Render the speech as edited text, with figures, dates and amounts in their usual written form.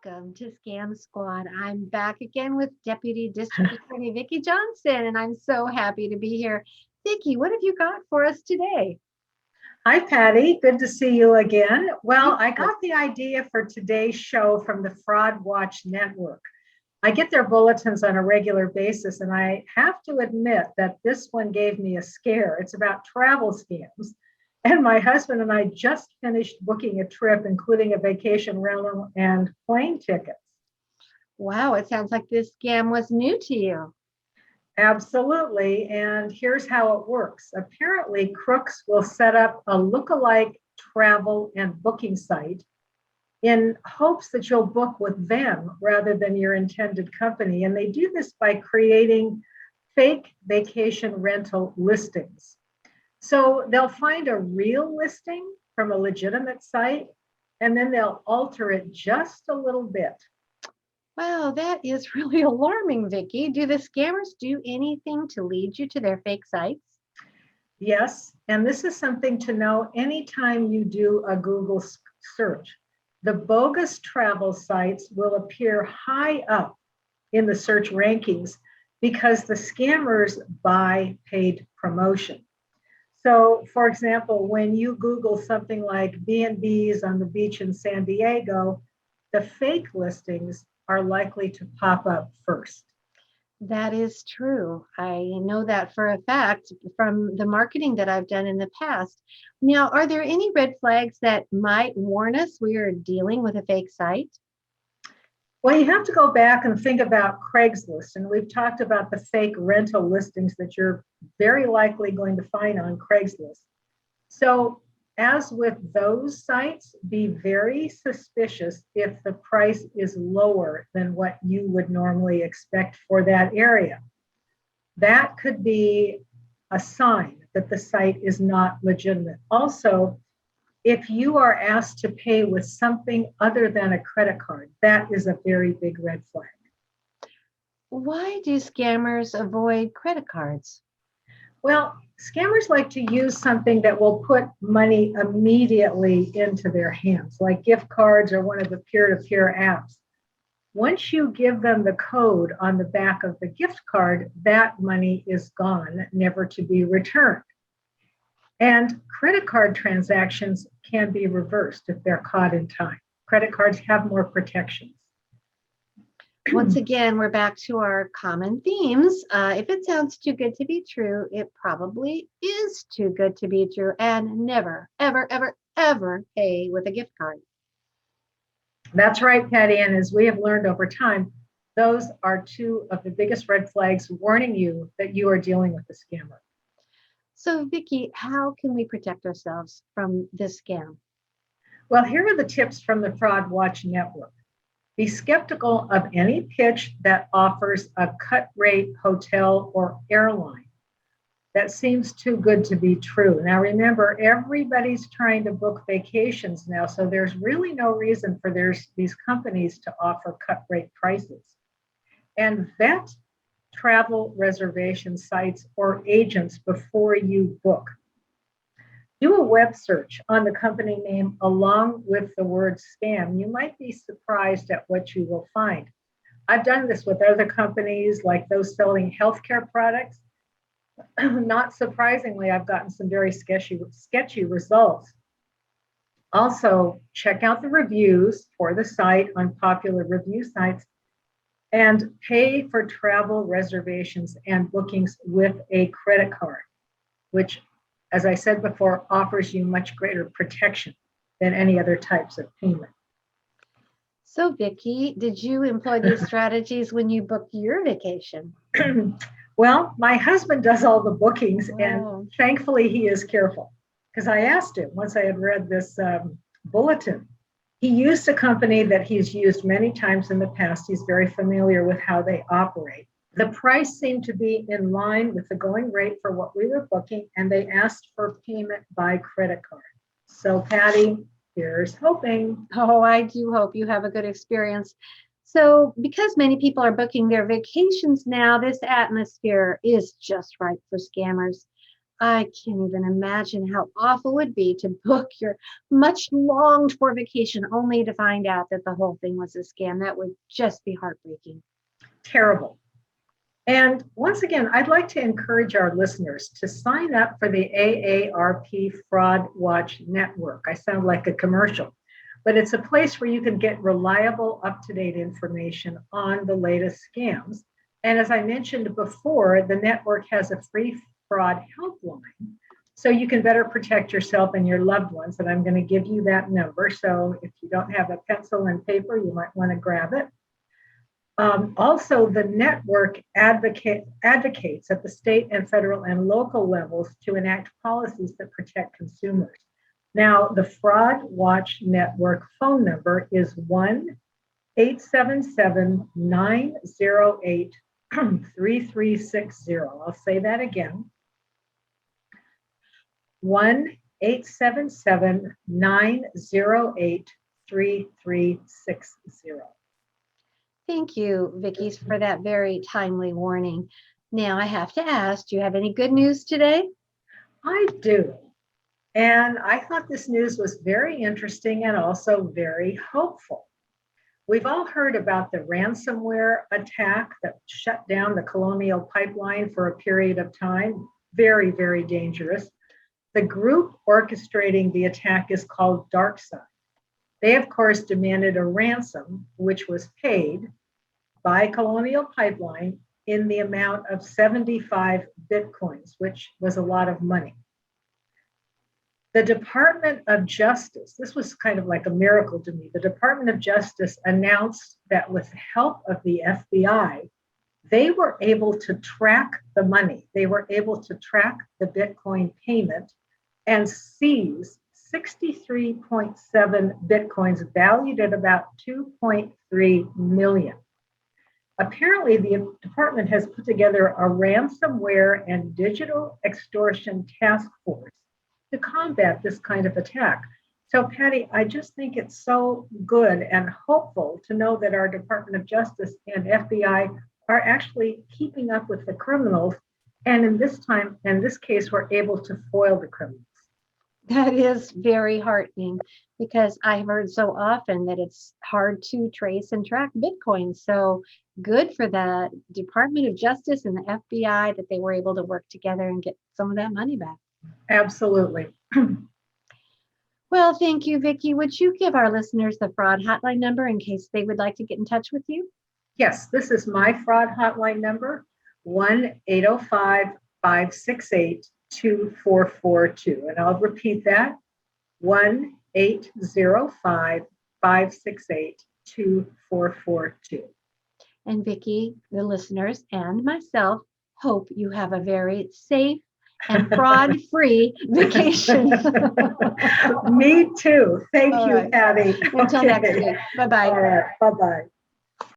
Welcome to Scam Squad. I'm back again with Deputy District Attorney Vicky Johnson, and I'm so happy to be here. Vicky, what have you got for us today? Hi, Patty. Good to see you again. Well, You I too. got the idea for today's show from the Fraud Watch Network. I get their bulletins on a regular basis, and I have to admit that this one gave me a scare. It's about travel scams. And my husband and I just finished booking a trip, including a vacation rental and plane tickets. Wow, it sounds like this scam was new to you. Absolutely. And here's how it works. Apparently, crooks will set up a look-alike travel and booking site in hopes that you'll book with them rather than your intended company. And they do this by creating fake vacation rental listings. So they'll find a real listing from a legitimate site, and then they'll alter it just a little bit. Wow, that is really alarming, Vicky. Do the scammers do anything to lead you to their fake sites? Yes, and this is something to know anytime you do a Google search. The bogus travel sites will appear high up in the search rankings because the scammers buy paid promotion. So, for example, when you Google something like B&Bs on the beach in San Diego, the fake listings are likely to pop up first. That is true. I know that for a fact from the marketing that I've done in the past. Now, are there any red flags that might warn us we are dealing with a fake site? Well, you have to go back and think about Craigslist, and we've talked about the fake rental listings that you're very likely going to find on Craigslist. So, as with those sites, be very suspicious if the price is lower than what you would normally expect for that area. That could be a sign that the site is not legitimate. Also, if you are asked to pay with something other than a credit card, that is a very big red flag. Why do scammers avoid credit cards? Well, scammers like to use something that will put money immediately into their hands, like gift cards or one of the peer to peer apps. Once you give them the code on the back of the gift card, that money is gone, never to be returned. And credit card transactions can be reversed if they're caught in time. Credit cards have more protections. Once again, we're back to our common themes. If it sounds too good to be true, it probably is too good to be true. And never, ever, ever, ever pay with a gift card. That's right, Patty. And as we have learned over time, those are two of the biggest red flags warning you that you are dealing with a scammer. So, Vicky, how can we protect ourselves from this scam? Well, here are the tips from the Fraud Watch Network. Be skeptical of any pitch that offers a cut rate hotel or airline. That seems too good to be true. Now, remember, everybody's trying to book vacations now, so there's really no reason for these companies to offer cut rate prices. And vet travel reservation sites or agents before you book. Do a web search on the company name along with the word scam. You might be surprised at what you will find. I've done this with other companies like those selling healthcare products. Not surprisingly, I've gotten some very sketchy results. Also, check out the reviews for the site on popular review sites and pay for travel reservations and bookings with a credit card, which, as I said before, offers you much greater protection than any other types of payment. So, Vicky, did you employ these strategies when you booked your vacation? Well, my husband does all the bookings, and Oh, thankfully he is careful because I asked him once I had read this bulletin. He used a company that he's used many times in the past. He's very familiar with how they operate. The price seemed to be in line with the going rate for what we were booking, and they asked for payment by credit card. So, Patty, here's hoping. oh, I do hope you have a good experience. So, because many people are booking their vacations now, this atmosphere is just right for scammers. I can't even imagine how awful it would be to book your much longed for vacation only to find out that the whole thing was a scam. That would just be heartbreaking. Terrible. And once again, I'd like to encourage our listeners to sign up for the AARP Fraud Watch Network. I sound like a commercial, but it's a place where you can get reliable, up-to-date information on the latest scams. And as I mentioned before, the network has a free fraud helpline, so you can better protect yourself and your loved ones. And I'm going to give you that number. So if you don't have a pencil and paper, you might want to grab it. Also, the network advocates at the state and federal and local levels to enact policies that protect consumers. Now, the Fraud Watch Network phone number is 1-877-908-3360. I'll say that again. 1-877-908-3360. Thank you, Vickys, for that very timely warning. Now I have to ask, do you have any good news today? I do. And I thought this news was very interesting and also very hopeful. We've all heard about the ransomware attack that shut down the Colonial Pipeline for a period of time. Very, very dangerous. The group orchestrating the attack is called DarkSide. They, of course, demanded a ransom, which was paid by Colonial Pipeline in the amount of 75 Bitcoins, which was a lot of money. The Department of Justice, this was kind of like a miracle to me. The Department of Justice announced that with the help of the FBI, they were able to track the money. They were able to track the Bitcoin payment and seize 63.7 Bitcoins valued at about 2.3 million. Apparently, the department has put together a ransomware and digital extortion task force to combat this kind of attack. So, Patty, I just think it's so good and hopeful to know that our Department of Justice and FBI are actually keeping up with the criminals. And in this case, we're able to foil the criminals. That is very heartening because I've heard so often that it's hard to trace and track Bitcoin. So good for the Department of Justice and the FBI that they were able to work together and get some of that money back. Absolutely. Well, thank you, Vicky. Would you give our listeners the fraud hotline number in case they would like to get in touch with you? Yes, this is my fraud hotline number, 1-805-568-2442. And I'll repeat that, 1-805-568-2442. And Vicky, the listeners, and myself hope you have a very safe and fraud-free vacation. Me too. Thank All you, right. Patty. Until next week. Bye-bye. All right. Bye-bye.